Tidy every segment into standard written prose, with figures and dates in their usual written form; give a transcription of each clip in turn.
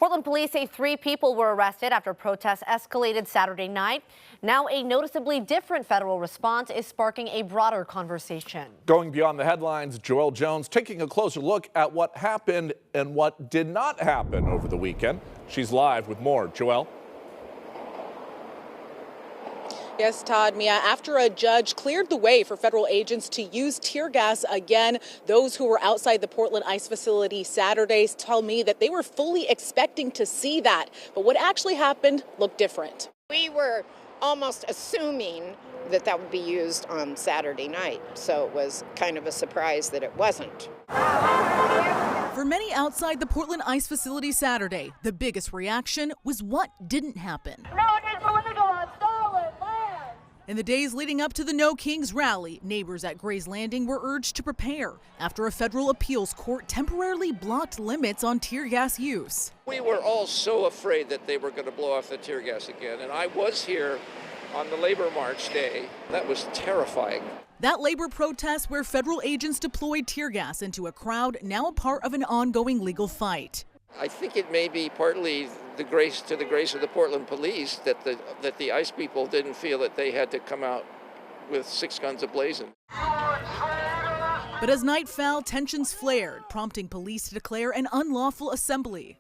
Portland police say 3 people were arrested after protests escalated Saturday night. Now a noticeably different federal response is sparking a broader conversation. Going beyond the headlines, Joelle Jones taking a closer look at what happened and what did not happen over the weekend. She's live with more. Joelle? Yes, Todd, Mia, after a judge cleared the way for federal agents to use tear gas again, those who were outside the Portland ICE facility Saturday tell me that they were fully expecting to see that. But what actually happened looked different. We were almost assuming that that would be used on Saturday night, so it was kind of a surprise that it wasn't. For many outside the Portland ICE facility Saturday, the biggest reaction was what didn't happen. No, it's illegal on stolen land. In the days leading up to the No Kings rally, neighbors at Gray's Landing were urged to prepare after a federal appeals court temporarily blocked limits on tear gas use. We were all so afraid that they were going to blow off the tear gas again, and I was here on the Labor March day. That was terrifying. That labor protest where federal agents deployed tear gas into a crowd, now a part of an ongoing legal fight. I think it may be partly the grace of the Portland police that the ICE people didn't feel that they had to come out with 6 guns a-blazing. But as night fell, tensions flared, prompting police to declare an unlawful assembly.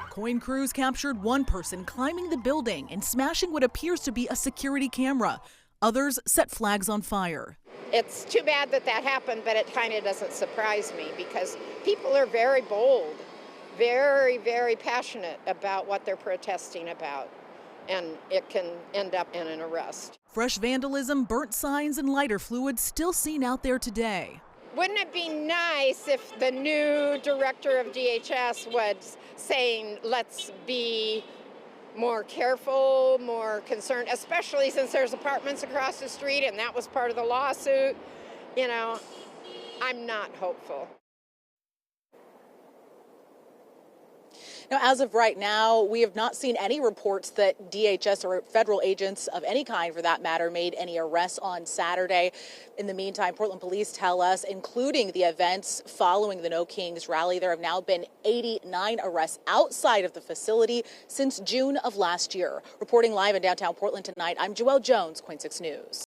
Coin crews captured one person climbing the building and smashing what appears to be a security camera. Others set flags on fire. It's too bad that that happened, but it kind of doesn't surprise me because people are very bold, very, very passionate about what they're protesting about, and it can end up in an arrest. Fresh vandalism, burnt signs, and lighter fluid still seen out there today. Wouldn't it be nice if the new director of DHS was saying, let's be more careful, more concerned, especially since there's apartments across the street and that was part of the lawsuit. You know, I'm not hopeful. Now, as of right now, we have not seen any reports that DHS or federal agents of any kind, for that matter, made any arrests on Saturday. In the meantime, Portland police tell us, including the events following the No Kings rally, there have now been 89 arrests outside of the facility since June of last year. Reporting live in downtown Portland tonight, I'm Joelle Jones, KOIN 6 News.